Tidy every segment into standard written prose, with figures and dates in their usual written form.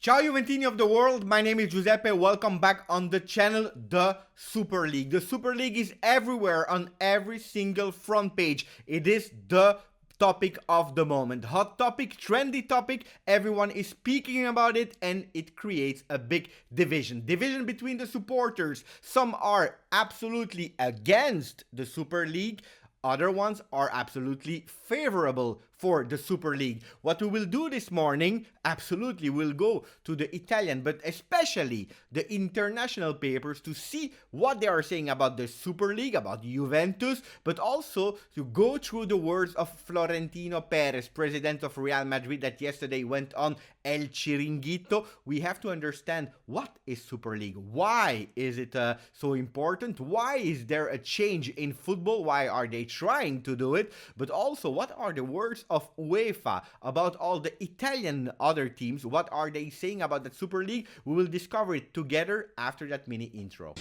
Ciao Juventini of the world, my name is Giuseppe, welcome back on the channel The Super League. The Super League is everywhere on every single front page. It is the topic of the moment. Hot topic, trendy topic, everyone is speaking about it and it creates a big division. Division between the supporters. Some are absolutely against the Super League. Other ones are absolutely favorable for the Super League. What we will do this morning, absolutely, we'll go to the Italian, but especially the international papers to see what they are saying about the Super League, about Juventus, but also to go through the words of Florentino Perez, president of Real Madrid, that yesterday went on El Chiringuito. We have to understand what is Super League, why is it so important, why is there a change in football, why are they trying to do it, but also what are the words of UEFA about all the Italian other teams, what are they saying about the Super League. We will discover it together after that mini intro.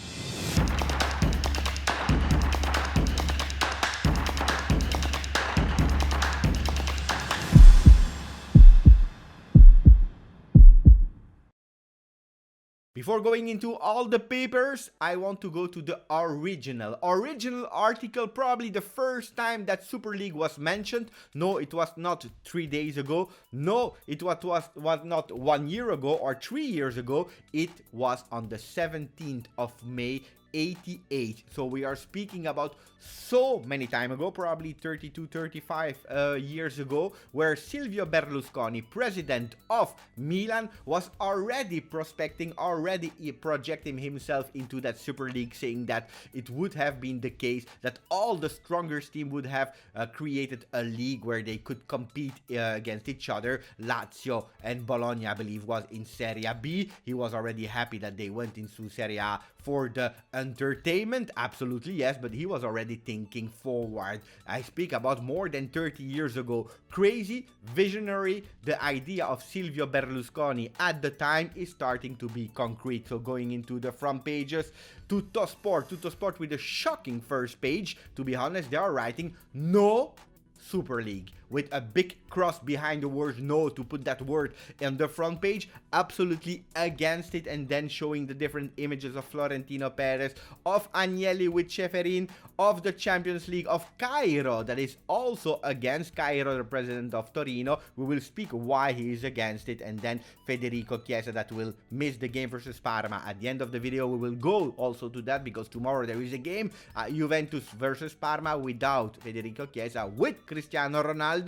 Before going into all the papers, I want to go to the original article, probably the first time that Super League was mentioned. No, it was not 3 days ago. No, it was not 1 year ago or 3 years ago. It was on the 17th of May 88. So we are speaking about so many time ago, probably 32, 35 years ago, where Silvio Berlusconi, president of Milan, was already prospecting, already projecting himself into that Super League, saying that it would have been the case that all the strongest team would have created a league where they could compete against each other. Lazio and Bologna, I believe, was in Serie B. He was already happy that they went into Serie A for the entertainment, absolutely yes, but he was already thinking forward. I speak about more than 30 years ago. Crazy, visionary. The idea of Silvio Berlusconi at the time is starting to be concrete. So going into the front pages, Tutto Sport with a shocking first page. To be honest, they are writing no Super League with a big cross behind the word no, to put that word on the front page. Absolutely against it, and then showing the different images of Florentino Perez, of Agnelli with Ceferin, of the Champions League, of Cairo, that is also against. Cairo, the president of Torino, we will speak why he is against it, and then Federico Chiesa, that will miss the game versus Parma. At the end of the video we will go also to that, because tomorrow there is a game, Juventus versus Parma, without Federico Chiesa, with Cristiano Ronaldo.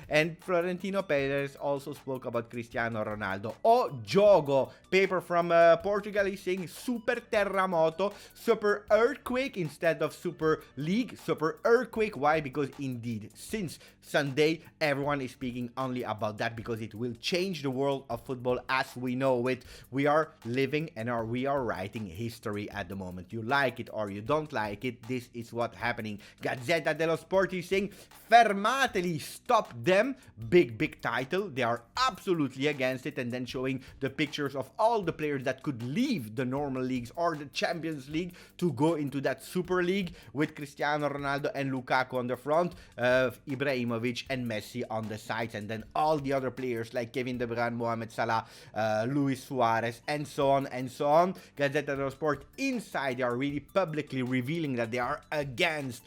And Florentino Perez also spoke about Cristiano Ronaldo. O Jogo, paper from Portugal, is saying super terremoto, super earthquake instead of Super League. Super earthquake, why? Because indeed, since Sunday, everyone is speaking only about that, because it will change the world of football as we know it. We are living and we are writing history at the moment. You like it or you don't like it, this is what's happening. Gazzetta dello Sport is saying fermateli, stop them. Big title. They are absolutely against it, and then showing the pictures of all the players that could leave the normal leagues or the Champions League to go into that Super League, with Cristiano Ronaldo and Lukaku on the front, Ibrahimovic and Messi on the sides, and then all the other players like Kevin De Bruyne, Mohamed Salah, Luis Suarez, and so on and so on. Gazzetta dello Sport inside, they are really publicly revealing that they are against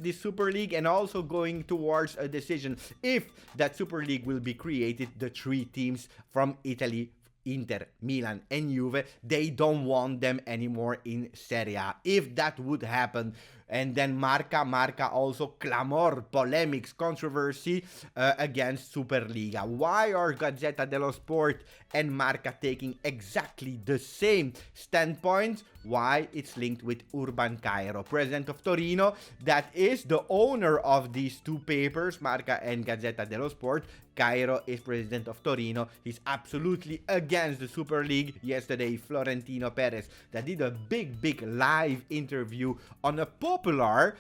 the Super League, and also going towards a decision if that Super League will be created. The three teams from Italy, Inter, Milan and Juve, they don't want them anymore in Serie A. If that would happen, and then Marca also clamor, polemics, controversy against Superliga. Why are Gazzetta dello Sport and Marca taking exactly the same standpoint? Why? It's linked with Urban Cairo, president of Torino, that is the owner of these two papers, Marca and Gazzetta dello Sport. Cairo is president of Torino. He's absolutely against the Super League. Yesterday, Florentino Perez, that did a big live interview on a popular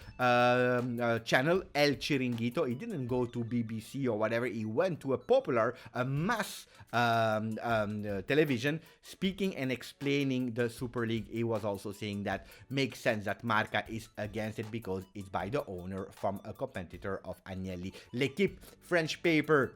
channel, El Chiringuito. He didn't go to BBC or whatever. He went to a popular, mass television, speaking and explaining the Super League. He was also saying that makes sense that Marca is against it because it's by the owner from a competitor of Agnelli. L'Equipe, French paper,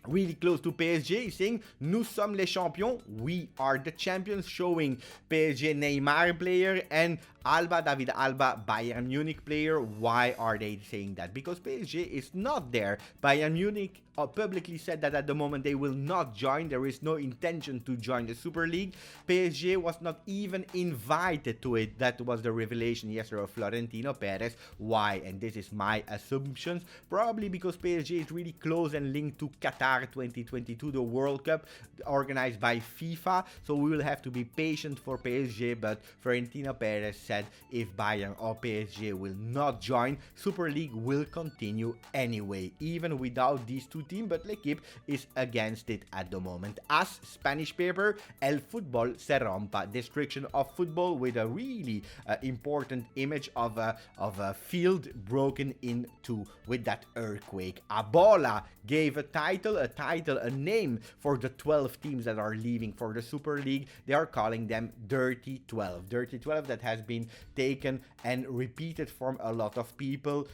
really close to PSG, saying nous sommes les champions, we are the champions, showing PSG Neymar player and Alba, David Alba, Bayern Munich player. Why are they saying that? Because PSG is not there. Bayern Munich publicly said that at the moment they will not join. There is no intention to join the Super League. PSG was not even invited to it. That was the revelation yesterday of Florentino Perez. Why? And this is my assumptions. Probably because PSG is really close and linked to Qatar 2022, the World Cup organized by FIFA. So we will have to be patient for PSG. But Florentino Perez said if Bayern or PSG will not join, Super League will continue anyway, even without these two teams. But L'Equipe is against it at the moment. As Spanish paper, El Fútbol se rompa, destruction of football, with a really important image of a field broken into with that earthquake. Abola gave a name for the 12 teams that are leaving for the Super League. They are calling them Dirty 12. Dirty 12, that has been taken and repeated from a lot of people.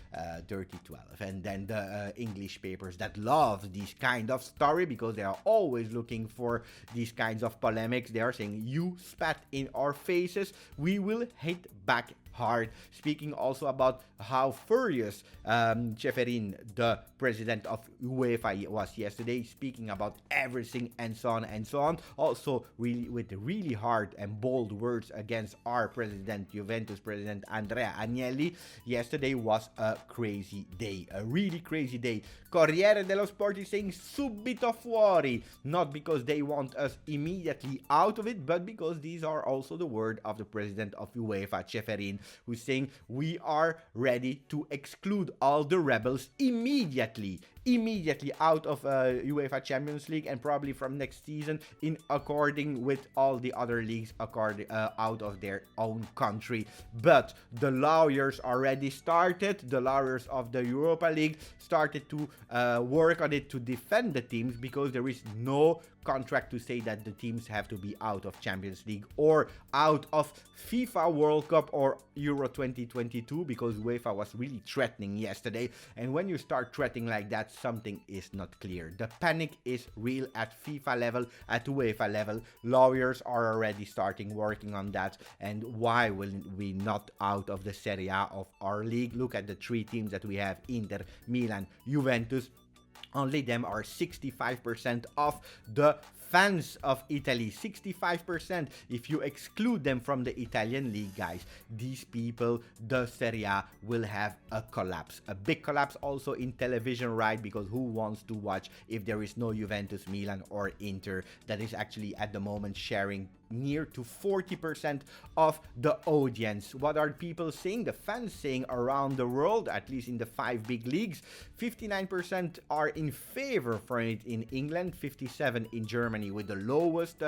Dirty 12. And then the English papers that love this kind of story, because they are always looking for these kinds of polemics. They are saying, you spat in our faces, we will hit back hard. Speaking also about how furious Ceferin, the president of UEFA, was yesterday, speaking about everything and so on and so on. Also really with really hard and bold words against our president, Juventus president Andrea Agnelli. Yesterday was a crazy day, a really crazy day. Corriere dello Sport is saying subito fuori, not because they want us immediately out of it, but because these are also the word of the president of UEFA, Ceferin, who's saying we are ready to exclude all the rebels immediately out of UEFA Champions League, and probably from next season in according with all the other leagues out of their own country. But the lawyers already started. The lawyers of the Europa League started to work on it to defend the teams, because there is no contract to say that the teams have to be out of Champions League or out of FIFA World Cup or Euro 2022, because UEFA was really threatening yesterday. And when you start threatening like that, something is not clear. The panic is real at FIFA level, at UEFA level. Lawyers are already starting working on that. And why will we not out of the Serie A of our league? Look at the three teams that we have: Inter, Milan, Juventus. Only them are 65% of the fans of Italy. 65%. If you exclude them from the Italian league, guys, these people, the Serie A will have a collapse. A big collapse also in television, right? Because who wants to watch if there is no Juventus, Milan or Inter that is actually at the moment sharing near to 40% of the audience? What are people saying? The fans saying around the world, at least in the 5 big leagues. 59% are in favor for it in England, 57 in Germany with the lowest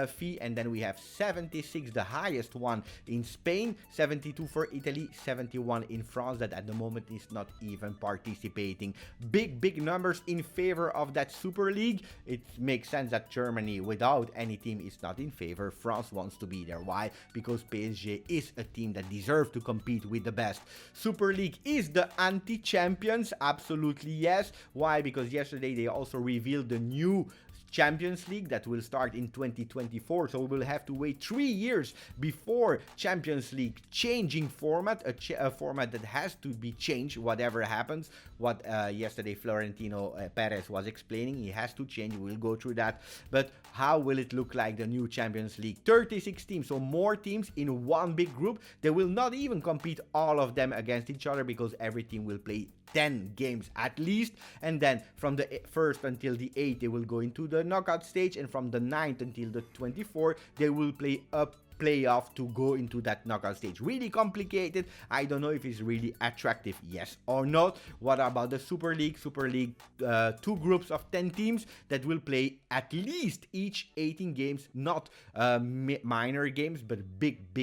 fee, and then we have 76, the highest one in Spain, 72 for Italy, 71 in France, that at the moment is not even participating. Big numbers in favor of that Super League. It makes sense that Germany without any team is not in favor. France wants to be there. Why? Because PSG is a team that deserves to compete with the best. Super League is the anti-champions. Absolutely yes. Why? Because yesterday they also revealed the new Champions League that will start in 2024, so we will have to wait 3 years before Champions League changing format, a format that has to be changed whatever happens. What yesterday Florentino Perez was explaining, he has to change. We'll go through that. But how will it look like, the new Champions League? 36 teams, so more teams in one big group. They will not even compete all of them against each other, because every team will play 10 games at least, and then from the 1st until the 8th they will go into the knockout stage, and from the 9th until the 24th they will play up playoff to go into that knockout stage. Really complicated. I don't know if it's really attractive, yes or not. What about the Super League? Super League, 2 groups of 10 teams that will play at least each 18 games, not minor games, but big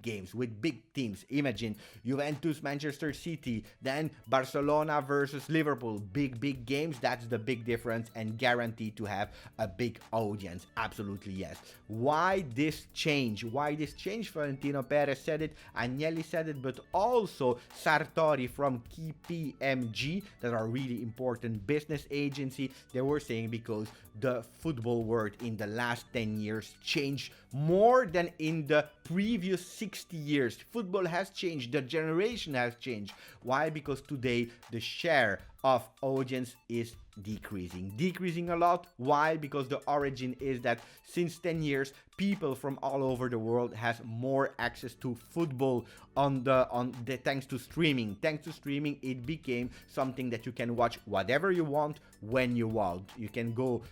games with big teams. Imagine Juventus, Manchester City, then Barcelona versus Liverpool. Big games. That's the big difference, and guaranteed to have a big audience. Absolutely yes. Why this change? why this changed. Florentino Perez said it, Agnelli said it, but also Sartori from KPMG, that are really important business agency. They were saying because the football world in the last 10 years changed more than in the previous 60 years. Football has changed, the generation has changed. Why? Because today the share of audience is decreasing a lot. Why? Because the origin is that since 10 years people from all over the world has more access to football thanks to streaming. Thanks to streaming, it became something that you can watch whatever you want when you want. You can go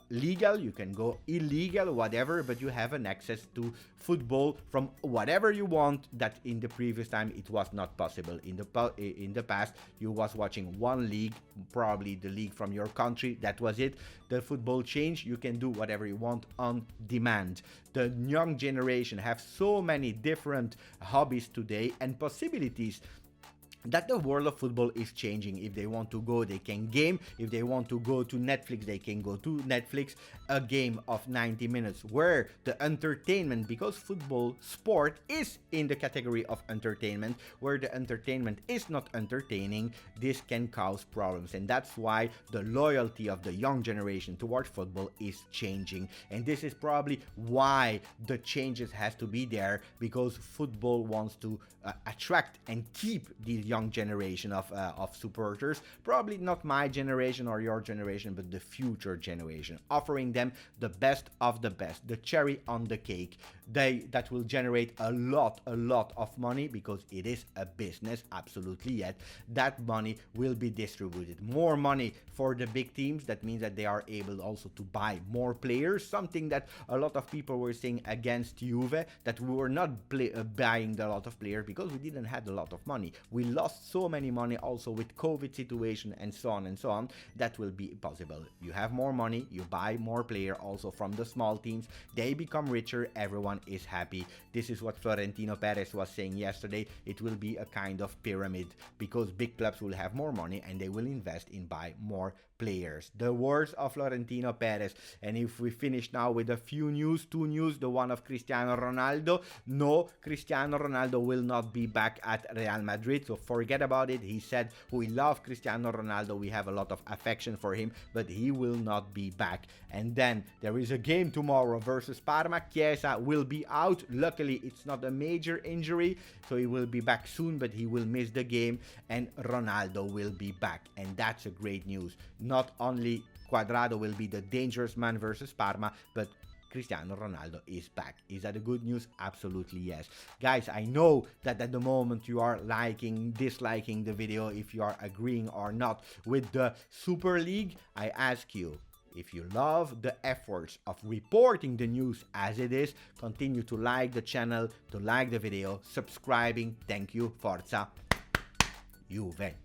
legal, you can go illegal, whatever, but you have an access to football from whatever you want, that in the previous time it was not possible. In the past you was watching one league, probably the league from your country, that was it. The football changed, you can do whatever you want on demand. The young generation have so many different hobbies today and possibilities that the world of football is changing. If they want to go, they can game. If they want to go to Netflix, they can go to Netflix. A game of 90 minutes where the entertainment, because football sport is in the category of entertainment, where the entertainment is not entertaining, this can cause problems. And that's why the loyalty of the young generation towards football is changing. And this is probably why the changes has to be there, because football wants to attract and keep these young generation of supporters. Probably not my generation or your generation, but the future generation, offering them the best of the best, the cherry on the cake. That will generate a lot of money, because it is a business, absolutely. Yet that money will be distributed. More money for the big teams. That means that they are able also to buy more players, something that a lot of people were saying against Juve, that we were not buying a lot of players because we didn't have a lot of money. We lost so many money also with COVID situation and so on and so on. That will be possible. You have more money, you buy more players also from the small teams, they become richer, everyone is happy. This is what Florentino Perez was saying yesterday. It will be a kind of pyramid, because big clubs will have more money and they will invest in buy more players. The words of Florentino Perez. And if we finish now with a few news, two news, the one of Cristiano Ronaldo. No, Cristiano Ronaldo will not be back at Real Madrid, so forget about it. He said we love Cristiano Ronaldo, we have a lot of affection for him, but he will not be back. And then there is a game tomorrow versus Parma. Chiesa will be out. Luckily it's not a major injury, so he will be back soon, but he will miss the game, and Ronaldo will be back. And that's a great news. Not only Cuadrado will be the dangerous man versus Parma, but Cristiano Ronaldo is back. Is that a good news? Absolutely yes. Guys, I know that at the moment you are liking, disliking the video, if you are agreeing or not with the Super League. I ask you, if you love the efforts of reporting the news as it is, continue to like the channel, to like the video, subscribing. Thank you. Forza Juve.